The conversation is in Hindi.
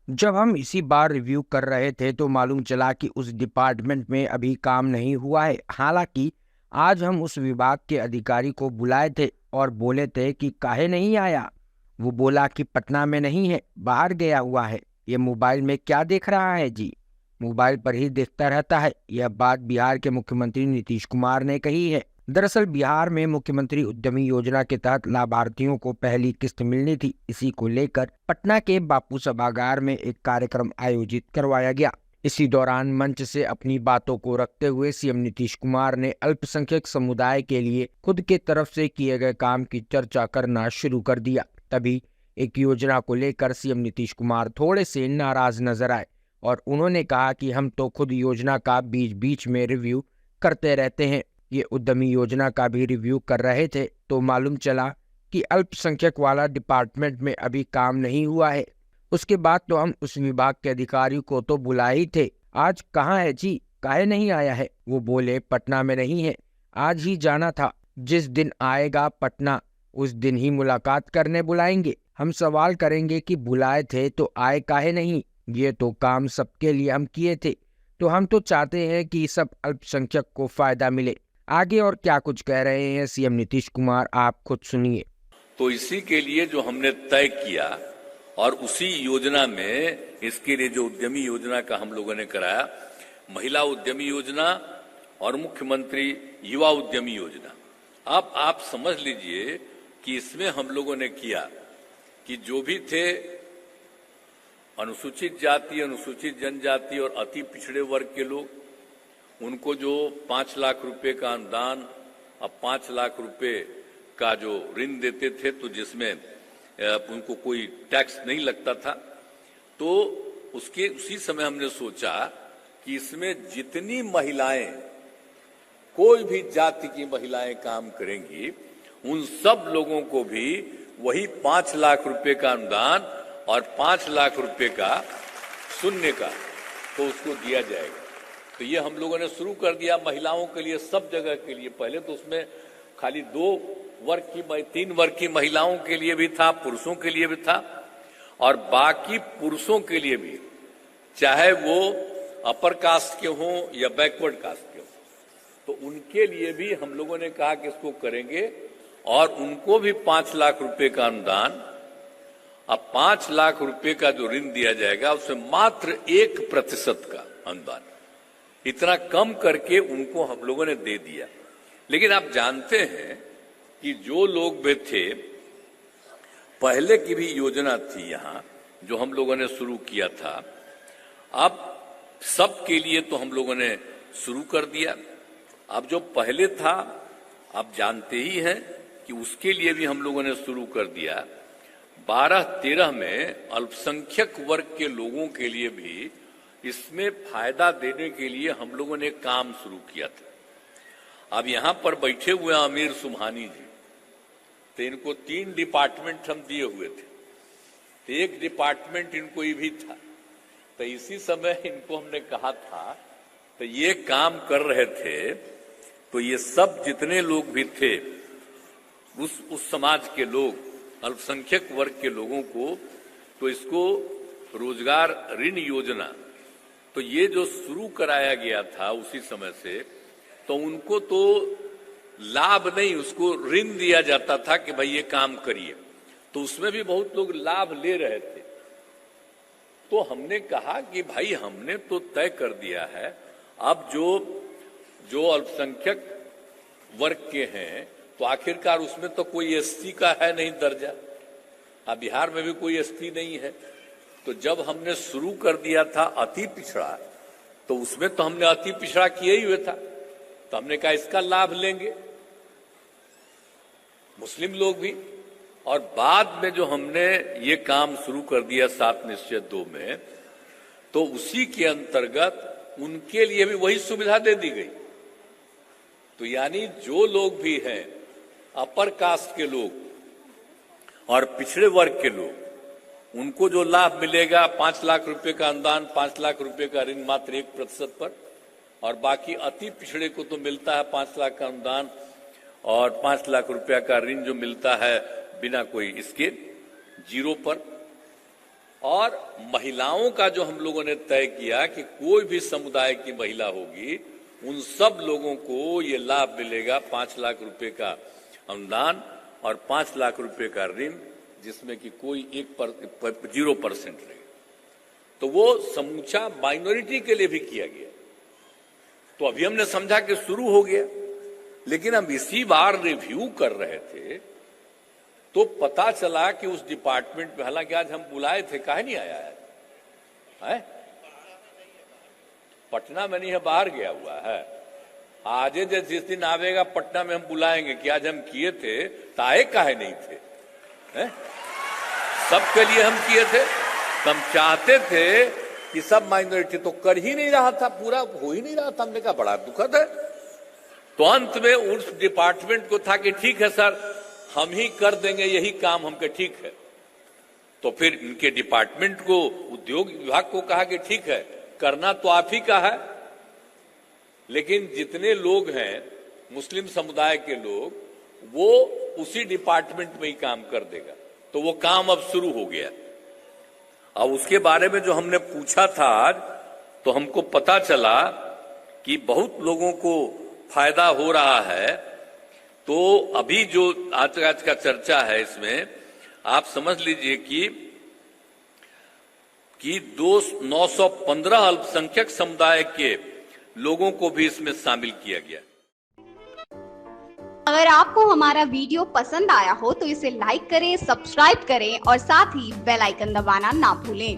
जब हम इसी बार रिव्यू कर रहे थे तो मालूम चला कि उस डिपार्टमेंट में अभी काम नहीं हुआ है। हालांकि आज हम उस विभाग के अधिकारी को बुलाए थे और बोले थे कि काहे नहीं आया। वो बोला कि पटना में नहीं है, बाहर गया हुआ है। ये मोबाइल में क्या देख रहा है जी? मोबाइल पर ही देखता रहता है। यह बात बिहार के मुख्यमंत्री नीतीश कुमार ने कही है। दरअसल बिहार में मुख्यमंत्री उद्यमी योजना के तहत लाभार्थियों को पहली किस्त मिलनी थी। इसी को लेकर पटना के बापू सभागार में एक कार्यक्रम आयोजित करवाया गया। इसी दौरान मंच से अपनी बातों को रखते हुए सीएम नीतीश कुमार ने अल्पसंख्यक समुदाय के लिए खुद के तरफ से किए गए काम की चर्चा करना शुरू कर दिया। तभी एक योजना को लेकर सीएम नीतीश कुमार थोड़े से नाराज नजर आए और उन्होंने कहा कि हम तो खुद योजना का बीच बीच में रिव्यू करते रहते हैं। ये उद्यमी योजना का भी रिव्यू कर रहे थे तो मालूम चला कि अल्पसंख्यक वाला डिपार्टमेंट में अभी काम नहीं हुआ है। उसके बाद तो हम उस विभाग के अधिकारी को तो बुलाए ही थे। आज कहाँ है जी, काहे नहीं आया है? वो बोले पटना में नहीं है, आज ही जाना था। जिस दिन आएगा पटना उस दिन ही मुलाकात करने बुलाएंगे। हम सवाल करेंगे कि बुलाए थे तो आए काहे नहीं? ये तो काम सबके लिए हम किए थे, तो हम तो चाहते हैं कि सब अल्पसंख्यक को फायदा मिले। आगे और क्या कुछ कह रहे हैं सीएम नीतीश कुमार, आप खुद सुनिए। तो इसी के लिए जो हमने तय किया और उसी योजना में इसके लिए जो उद्यमी योजना का हम लोगों ने कराया, महिला उद्यमी योजना और मुख्यमंत्री युवा उद्यमी योजना। अब आप समझ लीजिए कि इसमें हम लोगों ने किया कि जो भी थे अनुसूचित जाति, अनुसूचित जनजाति और अति पिछड़े वर्ग के लोग, उनको जो 5 लाख रुपए का अनुदान, अब 5 लाख रुपए का जो ऋण देते थे, तो जिसमें उनको कोई टैक्स नहीं लगता था, तो उसी समय हमने सोचा कि इसमें जितनी महिलाएं, कोई भी जाति की महिलाएं काम करेंगी, उन सब लोगों को भी वही 5 लाख रुपए का अनुदान और 5 लाख रुपए का शून्य का तो उसको दिया जाएगा। तो ये हम लोगों ने शुरू कर दिया महिलाओं के लिए, सब जगह के लिए। पहले तो उसमें खाली 3 वर्ग की महिलाओं के लिए भी था, पुरुषों के लिए भी था, और बाकी पुरुषों के लिए भी, चाहे वो अपर कास्ट के हों या बैकवर्ड कास्ट के हों, तो उनके लिए भी हम लोगों ने कहा कि इसको करेंगे और उनको भी 5 लाख रुपए का अनुदान। अब 5 लाख रुपए का जो ऋण दिया जाएगा उसमें मात्र 1% का अनुदान, इतना कम करके उनको हम लोगों ने दे दिया। लेकिन आप जानते हैं कि जो लोग भी थे, पहले की भी योजना थी यहाँ जो हम लोगों ने शुरू किया था, अब सबके लिए तो हम लोगों ने शुरू कर दिया। अब जो पहले था, आप जानते ही हैं कि उसके लिए भी हम लोगों ने शुरू कर दिया। 12-13 में अल्पसंख्यक वर्ग के लोगों के लिए भी इसमें फायदा देने के लिए हम लोगों ने काम शुरू किया था। अब यहां पर बैठे हुए आमिर सुबहानी जी, तो इनको 3 डिपार्टमेंट हम दिए हुए थे, तो एक डिपार्टमेंट इनको ये भी था। तो इसी समय इनको हमने कहा था, तो ये काम कर रहे थे, तो ये सब जितने लोग भी थे उस समाज के लोग, अल्पसंख्यक वर्ग के लोगों को, तो इसको रोजगार ऋण योजना, तो ये जो शुरू कराया गया था उसी समय से, तो उनको तो लाभ नहीं, उसको ऋण दिया जाता था कि भाई ये काम करिए, तो उसमें भी बहुत लोग लाभ ले रहे थे। तो हमने कहा कि भाई हमने तो तय कर दिया है, अब जो अल्पसंख्यक वर्ग के हैं, तो आखिरकार उसमें तो कोई एसटी का है नहीं दर्जा। अब बिहार में भी कोई एसटी नहीं है, तो जब हमने शुरू कर दिया था अति पिछड़ा, तो उसमें तो हमने अति पिछड़ा किया ही हुआ था, तो हमने कहा इसका लाभ लेंगे मुस्लिम लोग भी। और बाद में जो हमने ये काम शुरू कर दिया 7 निश्चय 2 में, तो उसी के अंतर्गत उनके लिए भी वही सुविधा दे दी गई। तो यानी जो लोग भी हैं, अपर कास्ट के लोग और पिछड़े वर्ग के लोग, उनको जो लाभ मिलेगा 5 लाख रुपए का अनुदान, 5 लाख रुपए का ऋण मात्र 1% पर, और बाकी अति पिछड़े को तो मिलता है 5 लाख का अनुदान और 5 लाख रुपया का ऋण जो मिलता है बिना कोई इसके 0 पर। और महिलाओं का जो हम लोगों ने तय किया कि कोई भी समुदाय की महिला होगी उन सब लोगों को ये लाभ मिलेगा, 5 लाख रुपए का अनुदान और 5 लाख रुपए का ऋण, जिसमें कि कोई 0% रहे। तो वो समूचा माइनॉरिटी के लिए भी किया गया। तो अभी हमने समझा कि शुरू हो गया, लेकिन हम इसी बार रिव्यू कर रहे थे तो पता चला कि उस डिपार्टमेंट में, हालांकि आज हम बुलाए थे, काहे नहीं आया है? पटना में नहीं है, बाहर गया हुआ है। आज जिस दिन आवेगा पटना में हम बुलाएंगे कि आज हम किए थे तो आए काहे नहीं थे? सबके लिए हम किए थे। हम चाहते थे कि सब माइनॉरिटी, तो कर ही नहीं रहा था, पूरा हो ही नहीं रहा था। हमने कहा बड़ा दुखद है। तो अंत में उस डिपार्टमेंट को था कि ठीक है सर, हम ही कर देंगे यही काम, हमके ठीक है। तो फिर इनके डिपार्टमेंट को, उद्योग विभाग को कहा कि ठीक है, करना तो आप ही का है, लेकिन जितने लोग हैं मुस्लिम समुदाय के लोग, वो उसी डिपार्टमेंट में ही काम कर देगा। तो वो काम अब शुरू हो गया। अब उसके बारे में जो हमने पूछा था आज, तो हमको पता चला कि बहुत लोगों को फायदा हो रहा है। तो अभी जो आज का चर्चा है, इसमें आप समझ लीजिए कि 915 अल्पसंख्यक समुदाय के लोगों को भी इसमें शामिल किया गया। अगर आपको हमारा वीडियो पसंद आया हो तो इसे लाइक करें, सब्सक्राइब करें और साथ ही बेल आइकन दबाना ना भूलें।